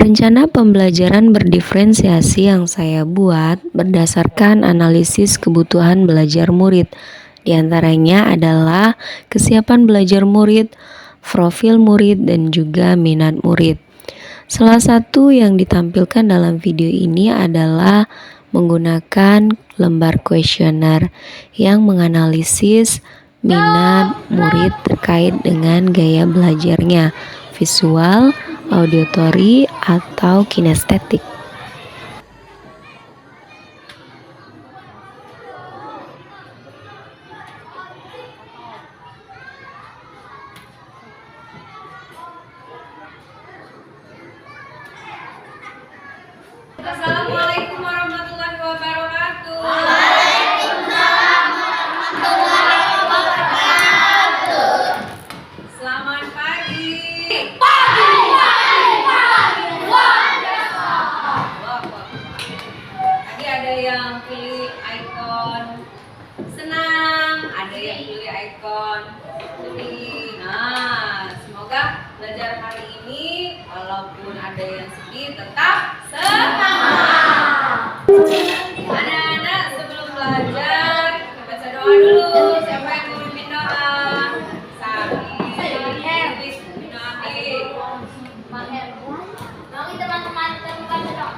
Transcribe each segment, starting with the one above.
Rencana pembelajaran berdiferensiasi yang saya buat berdasarkan analisis kebutuhan belajar murid. Di antaranya adalah kesiapan belajar murid, profil murid, dan juga minat murid. Salah satu yang ditampilkan dalam video ini adalah menggunakan lembar kuesioner yang menganalisis minat murid terkait dengan gaya belajarnya, visual, auditory, atau kinestetik. Assalamualaikum warahmatullahi wabarakatuh. Waalaikumsalam warahmatullahi wabarakatuh. Selamat pagi. Tadi ada yang pilih ikon senang, ada yang pilih ikon sedih. Nah, semoga belajar hari ini walaupun ada yang sedih tetap semangat. Anak-anak, sebelum belajar baca doa dulu. Siapa yang mau mimpin doa? Sabi, Bino Abi. Mari teman-teman kita berdoa.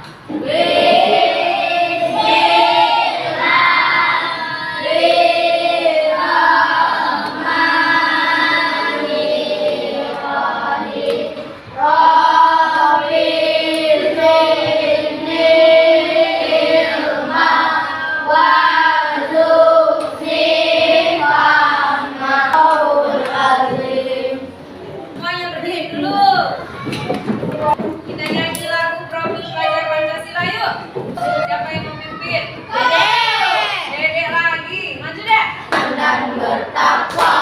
Semuanya berdiri dulu. Kita nyanyi lagu Profil Pelajar Pancasila yuk. Siapa yang mau mimpin? Dede lagi. Maju deh. Dan bertakwa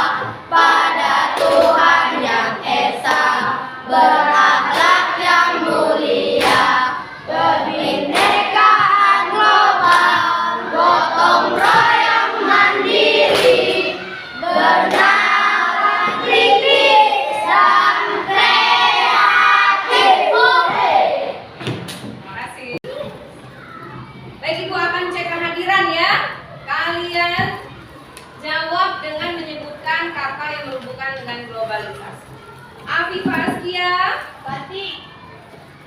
pada Tuhan yang Esa, berakhlak yang mulia, kebinekaan global, gotong royong mandiri, bernalar kritis dan kreatif. Terima kasih. Baik, Ibu akan cek kehadiran ya. Kalian jawab dengan menyebutkan kata yang berhubungan dengan globalisasi. Afifah Askia, Batik,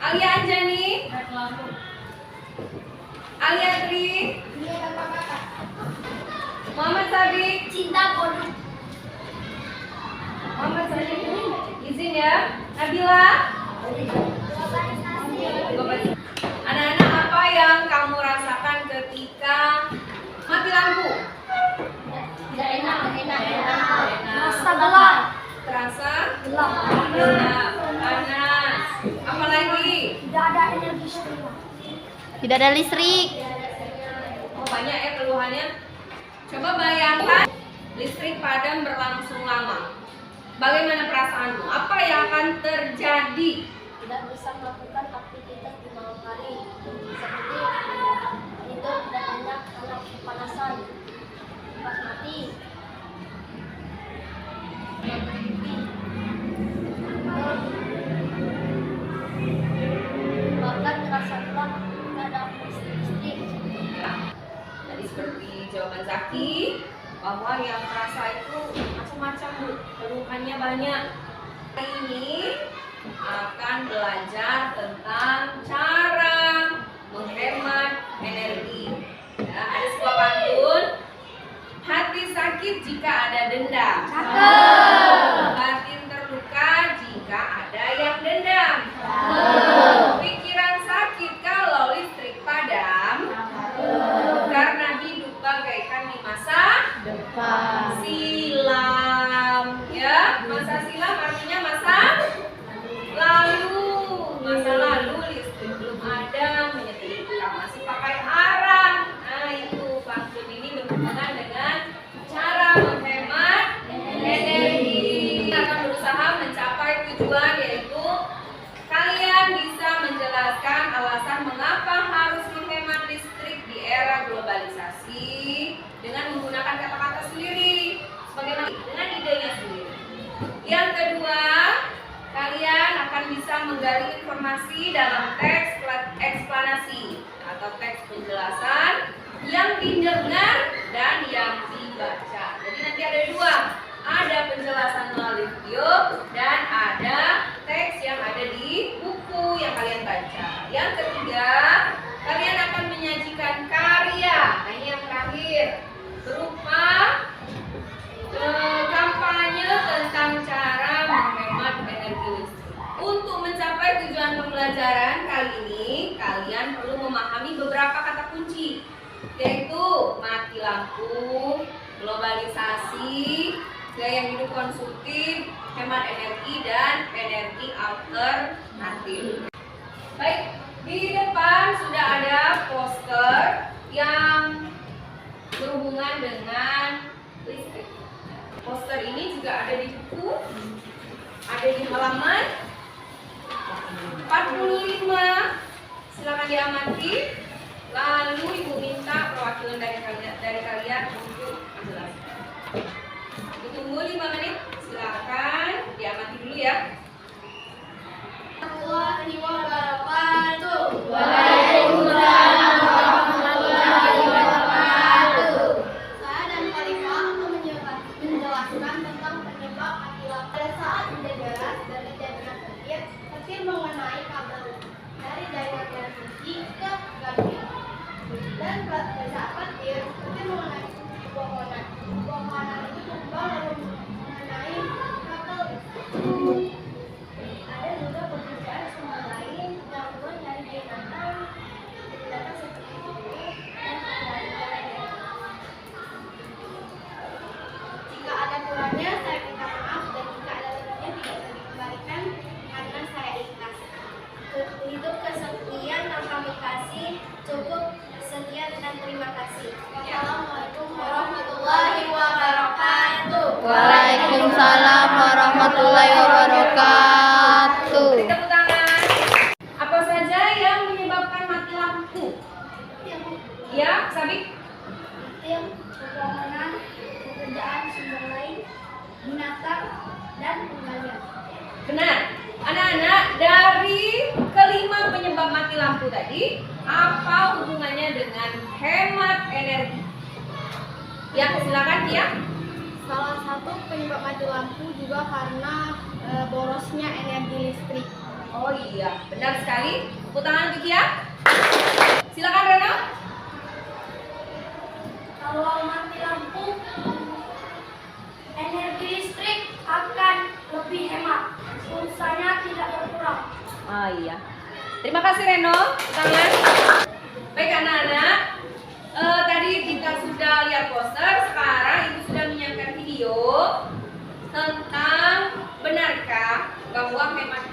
Alia Anjani, Alia Tri, Muhammad Sabik, cinta produk, Muhammad Sabik. Izin ya. Nabila. Anak-anak, apa yang kamu rasakan ketika mati lampu? tidak enak. Rasa gelap, Terasa gelap, gelap, panas. Apa lagi? tidak ada energi listrik. Tidak ada listrik. Oh, banyak ya keluhannya. Coba bayangkan listrik padam berlangsung lama. Bagaimana perasaanmu? Apa yang akan terjadi? Tidak bisa melakukan aktivitas di malam hari, seperti tidur dan banyak karena kepanasan, cepat mati, bahkan terasa gelap tidak ada listrik. Tadi seperti jawaban Zaki bahwa yang terasa itu macam-macam, Bu. Keluhannya banyak. Hari ini akan belajar tentang cara menghemat energi. Ya, ada sebuah pantun. Hati sakit jika ada dendam. Batin terluka jika ada yang dendam. Pikiran sakit kalau listrik padam. Karena hidup bagaikan di masa silam. Ya, masa silam artinya masa lalu. Masa lalu listrik belum ada, menyetrika masih pakai arang. Nah, itu pantun ini berhubungan dengan cara menghemat energi. akan menggali informasi dalam teks eksplanasi atau teks penjelasan yang didengar dan yang dibaca. Jadi nanti ada dua, ada penjelasan melalui video dan ada teks yang ada di buku yang kalian baca. Yang ketiga, kalian akan menyajikan karya, nah ini yang terakhir, berupa kampanye tentang cara menghemat energi listrik. Untuk mencapai tujuan pembelajaran kali ini, kalian perlu memahami beberapa kata kunci, yaitu mati lampu, globalisasi, gaya hidup konsumtif, hemat energi, dan energi alternatif. Baik, di depan sudah ada poster yang berhubungan dengan listrik. Poster ini juga ada di buku, ada di halaman 45. Silakan diamati. Lalu ibu minta perwakilan dari kalian untuk menjelaskan. Tunggu 5 menit. Silakan diamati dulu ya. Warahmatullahi wabarakatuh. Waalaikumsalam warahmatullahi wabarakatuh. Saya dan Khalifah akan menjelaskan tentang penyebab mati lampu. Pada saat penjajaran dari jaringan petir mengenai kabel dari jaringan kunci ke gambir. Dan pada saat petir mengenai pepohonan. Pepohonan itu tumbang lalu mengenai kabel. Ada juga pekerjaan sumber lain yang perlu dari binatang seperti itu dan lain-lain. Jika ada kurangnya, saya minta maaf, dan jika ada lebihnya tidak bisa dikembalikan karena saya ikhlas. Hidup kesekian yang kami kasih, cukup sekian dan terima kasih. Wassalamualaikum warahmatullahi wabarakatuh. Waalaikumsalam warahmatullahi wabarakatuh. Beri tepuk tangan. Apa saja yang menyebabkan mati lampu? Ya, Sabik? Petir, pepohonan, pekerjaan sumber lain, binatang, dan penggalian. Benar. Anak-anak, dari kelima penyebab mati lampu tadi, apa hubungannya dengan hemat energi? Ya, silakan Tia. Salah satu penyebab mati lampu juga karena borosnya energi listrik. Oh iya, benar sekali. Tepuk tangan untuk Tia. Silakan Reno. Kalau mati lampu, energi listrik akan lebih hemat. Pulsanya tidak berkurang. Oh iya. Terima kasih Reno. Tepuk tangan. Baik anak-anak, tadi kita sudah lihat poster. Sekarang ibu sudah menyiapkan video tentang benarkah bahwa hemat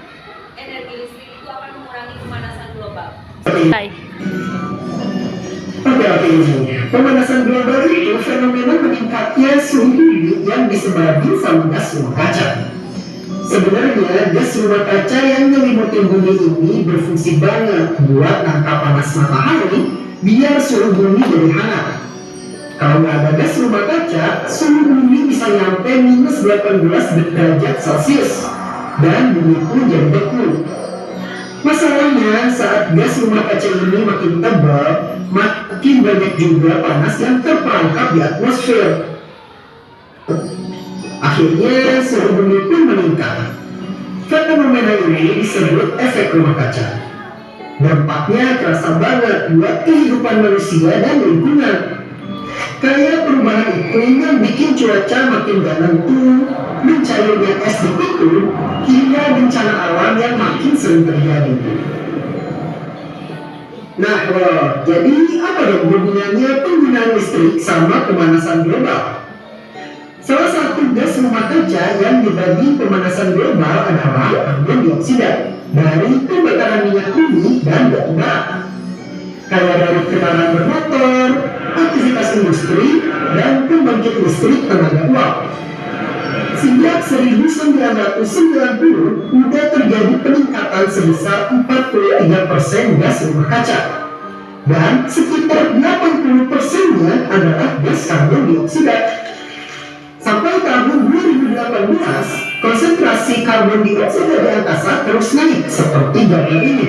energi listrik itu akan mengurangi pemanasan global. Pada umumnya, pemanasan global itu fenomena meningkatnya suhu bumi yang disebabkan sama gas rumah kaca. Sebenarnya gas rumah kaca yang menyelimuti bumi ini berfungsi banget buat nangkap panas matahari biar suhu bumi jadi hangat. Kalau nggak ada gas rumah kaca, suhu bumi bisa nyampe minus 18 derajat Celcius dan bumi pun jadi beku. Masalahnya saat gas rumah kaca ini makin tebal, makin banyak juga panas yang terperangkap di atmosfer. Akhirnya suhu bumi pun meningkat. Fenomena ini disebut efek rumah kaca. Dampaknya terasa banget buat kehidupan manusia dan lingkungan. Kayak perubahan iklim yang bikin cuaca makin gak nentu, mencairnya es di kutub, hingga bencana alam yang makin sering terjadi. Nah, jadi apa dong hubungannya penggunaan listrik sama pemanasan global? Salah satu gas rumah kaca yang dibagi pemanasan global adalah karbon dioksida dari pembakaran minyak bumi dan batu bara. Kayak dari kendaraan bermotor, aktivitas industri, dan pembangkit listrik tenaga uap. Sejak 1990 sudah terjadi peningkatan sebesar 43% gas rumah kaca. Dan sekitar 80%-nya adalah gas karbon dioksida. Sampai tahun 2018, konsentrasi karbon dioksida di angkasa terus naik seperti gambar ini.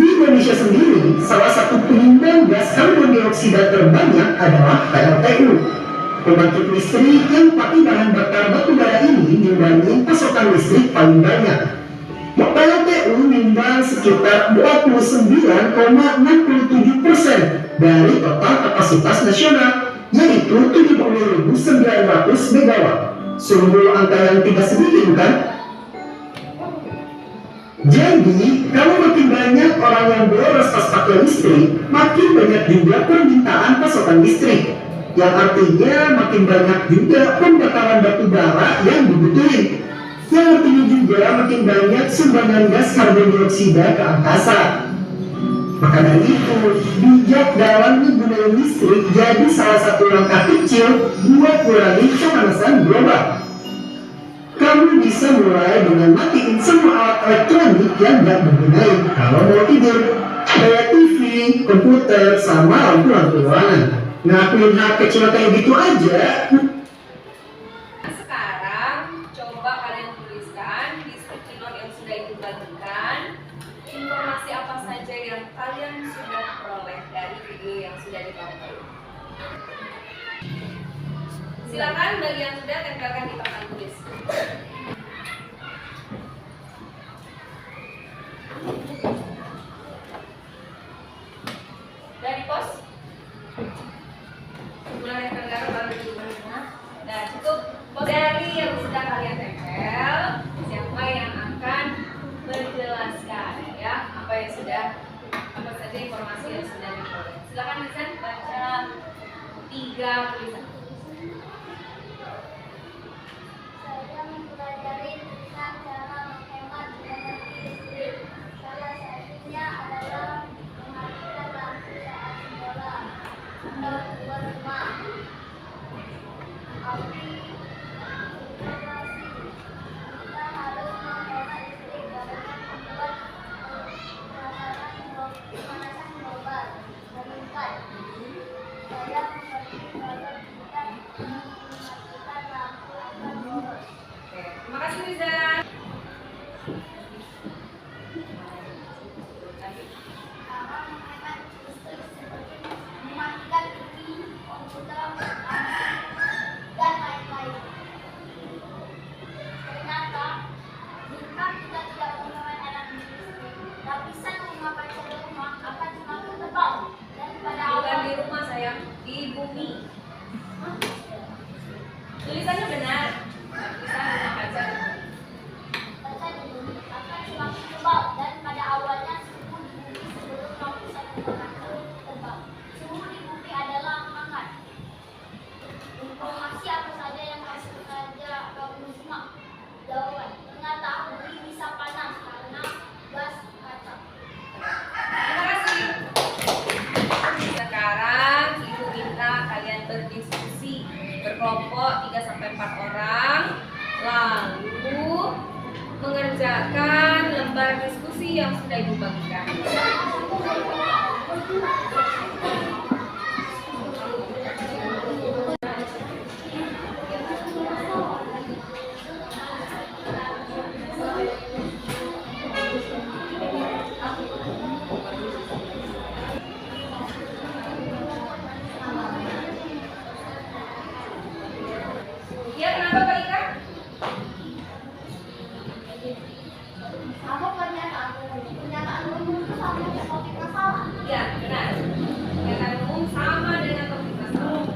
Di Indonesia sendiri, salah satu penyumbang gas karbon dioksida terbanyak adalah PLTU. Pembangkit listrik yang pakai bahan bakar batu bara ini nyumbangin pasokan listrik paling banyak. PLTU menyumbang sekitar 29,67% dari total kapasitas nasional, yaitu 70.900 megawatt. Sungguh angka yang tidak sedikit, bukan? Jadi, kalau makin banyak orang yang boros pas pakai listrik, makin banyak juga permintaan pasokan listrik. Yang artinya makin banyak juga pembakaran batu bara yang dibutuhin. Yang artinya juga makin banyak sumbangan gas karbon dioksida ke angkasa. Maka dari itu, bijak dalam menggunakan listrik jadi salah satu langkah kecil buat kurangi pemanasan global. Kamu bisa mulai dengan matiin semua alat elektronik yang gak berguna kalau mau tidur, kayak TV, komputer, sama lampu-lampu ruangan. Ngakuin hal kecil kayak gitu aja. Sekarang coba kalian tuliskan di sticky note yang sudah ibu bagikan informasi apa saja yang kalian sudah peroleh dari video yang sudah ditonton. Silakan bagi yang sudah tempelkan di papan tulis. Dari pos mulai tergar baru dimana. Nah, cukup pos dari yang sudah kalian tempel. Siapa yang akan menjelaskan ya apa yang sudah, apa saja informasi yang sudah diperoleh. Silakan Lisan baca 3 tulisan. Saya mempelajari tentang cara menghemat energi listrik. Salah satunya adalah mematikan lampu saat sekolah atau keluar rumah. Api informasi. Kita harus menghemat listrik karena membuat pemanasan global meningkat. Saya mengerti kalau kita mematikan lampu akan boros. Oke, terima kasih Lisan. Cara menghemat listrik seperti mematikan TV, komputer, dan lain-lain. Ternyata, jika kita tidak menghemat energi listrik, lapisan rumah kaca di rumah akan semakin tebal dan pada Bukan awal di rumah sayang, di bumi. Tulisannya benar. Tulisan rumah kaca. kaca di bumi akan semakin tebal dan pada awalnya suhu di bumi sebelum lapisan rumah kaca tebal. Suhu di bumi adalah hangat. Informasi apa saja yang masuk saja kamu simak. Jawaban, ternyata bumi bisa panas karena gas kaca. Terima kasih. Sekarang Ibu minta kalian berdiskusi berkelompok 3-4 orang, lalu mengerjakan lembar diskusi yang sudah Ibu bagikan. Ya, kenapa Pak Ika? Sama pernyataan umum itu sama seperti masalah. Ya, benar. Pernyataan umum sama dengan topik masalah.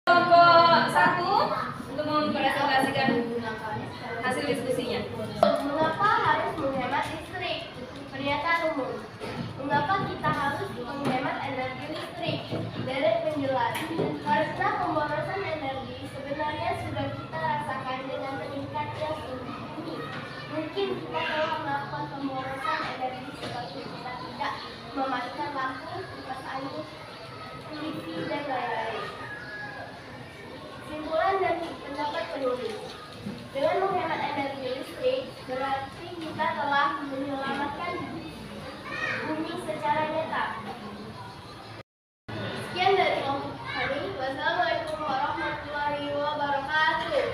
Kelompok 1 untuk mempresentasikan hasil diskusinya. Mengapa harus menghemat listrik? Pernyataan umum. Mengapa kita harus menghemat energi listrik? Dari penjelasan, karena pemborosan energi sebenarnya sudah kita rasakan dengan meningkatnya suhu bumi. Mungkin kita telah melakukan pemborosan energi seperti kita tidak mematikan lampu, kipas angin,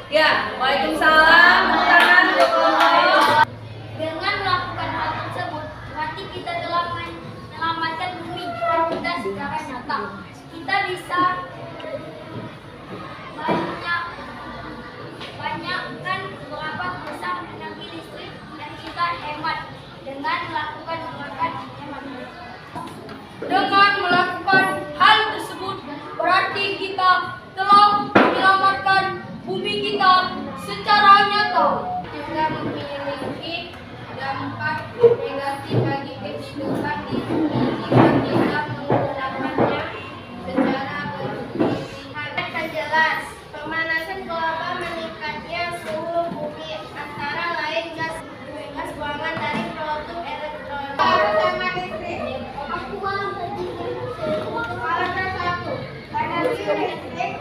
Ya, waalaikumsalam. Tangan, Dengan melakukan hal tersebut, berarti kita telah menyelamatkan bumi kita secara nyata. Kita bisa banyakkan beberapa besar energi listrik yang kita hemat dengan melakukan gerakan hemat. Dengan melakukan hal tersebut, berarti kita telah menyelamatkan bumi kita secara nyata. Juga memiliki dampak negatif bagi kehidupan di bumi jika kita menggunakannya secara berlebihan. Akan jelas, pemanasan global meningkatnya suhu bumi antara lain gas buangan dari produk elektronik. Sama listrik. Paragraf 1. Energi listrik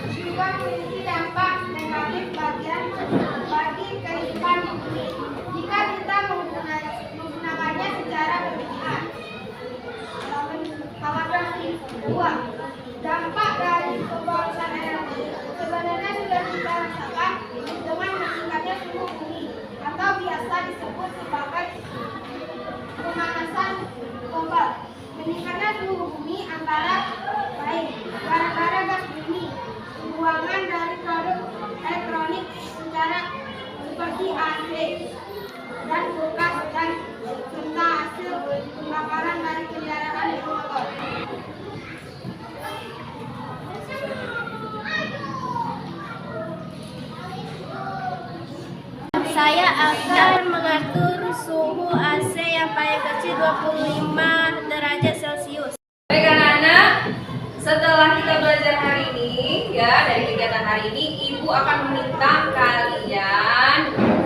juga memiliki dampak negatif bagi kehidupan di bumi jika kita menggunakannya secara berlebihan. Paragraf 2. Dampak dari pemborosan energi sebenarnya sudah kita rasakan dengan meningkatnya suhu bumi atau biasa disebut sebagai pemanasan global. Meningkatnya suhu bumi antara lain gara-gara gas bumi, buangan dari produk elektronik seperti AC dan kulkas dan serta hasil pembakaran dari kendaraan bermotor. Saya akan mengatur suhu AC yang paling kecil 25 derajat Celcius. Baik anak-anak, setelah kita belajar hari ini, ya dari kegiatan hari ini, Ibu akan meminta kalian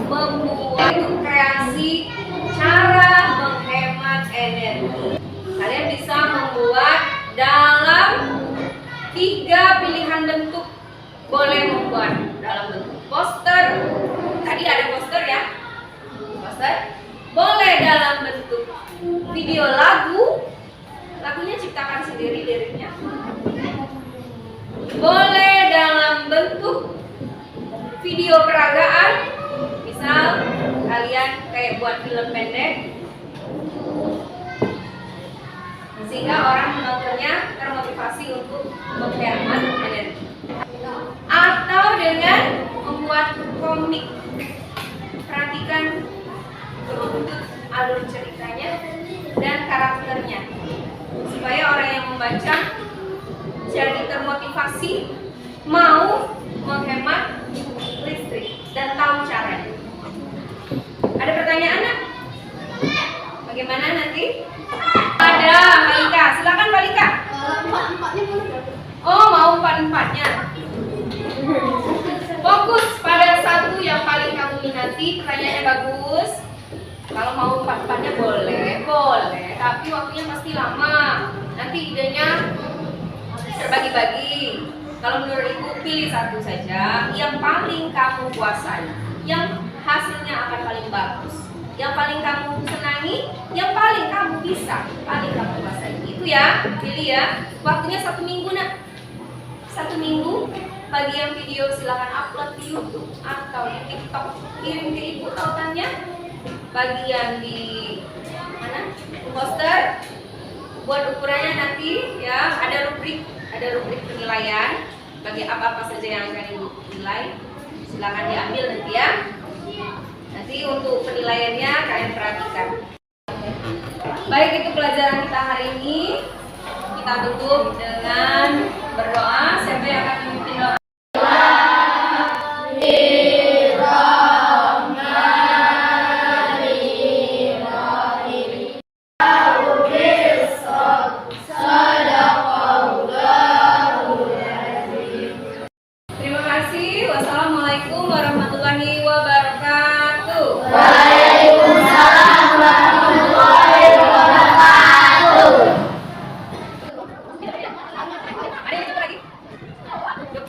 membuat kreasi cara menghemat energi. Kalian bisa membuat dalam 3 pilihan bentuk. Boleh membuat dalam bentuk poster. Tadi ada poster ya, poster. Boleh dalam bentuk video lagu. Lagunya ciptakan sendiri liriknya. Boleh dalam bentuk video peragaan. Misal kalian kayak buat film pendek, sehingga orang menontonnya termotivasi untuk menghemat energi. Atau dengan membuat komik. Perhatikan bentuk alur ceritanya dan karakternya, supaya orang yang membaca jadi termotivasi mau menghemat listrik dan tahu caranya. Ada pertanyaan? Bagaimana nanti? Ada, Malika. Silakan Malika. Oh, mau 4-4-nya. Fokus pada satu yang paling kamu minati. Pertanyaannya bagus. Kalau mau 4-4-nya boleh, tapi waktunya pasti lama. Nanti idenya terbagi-bagi. Kalau menurut Ibu, pilih satu saja yang paling kamu kuasai, yang hasilnya akan paling bagus, yang paling kamu senangi, yang paling kamu bisa, paling kamu kuasai. Itu ya, pilih ya. Waktunya 1 minggu nak. 1 minggu. Bagian video silakan upload di YouTube atau di TikTok. Kirim ke Ibu tautannya. Bagian di mana? Poster. Buat ukurannya nanti ya, ada rubrik penilaian bagi apa-apa saja yang akan Ibu nilai. Silakan diambil nanti ya. Nanti untuk penilaiannya kalian perhatikan. Baik, itu pelajaran kita hari ini. Kita tutup dengan berdoa. Siapa yang akan memimpin doa? Terima kasih. Wassalamualaikum warahmatullahi wabarakatuh. Waalaikumsalam warahmatullahi wabarakatuh. Ada yang coba lagi? Yuk.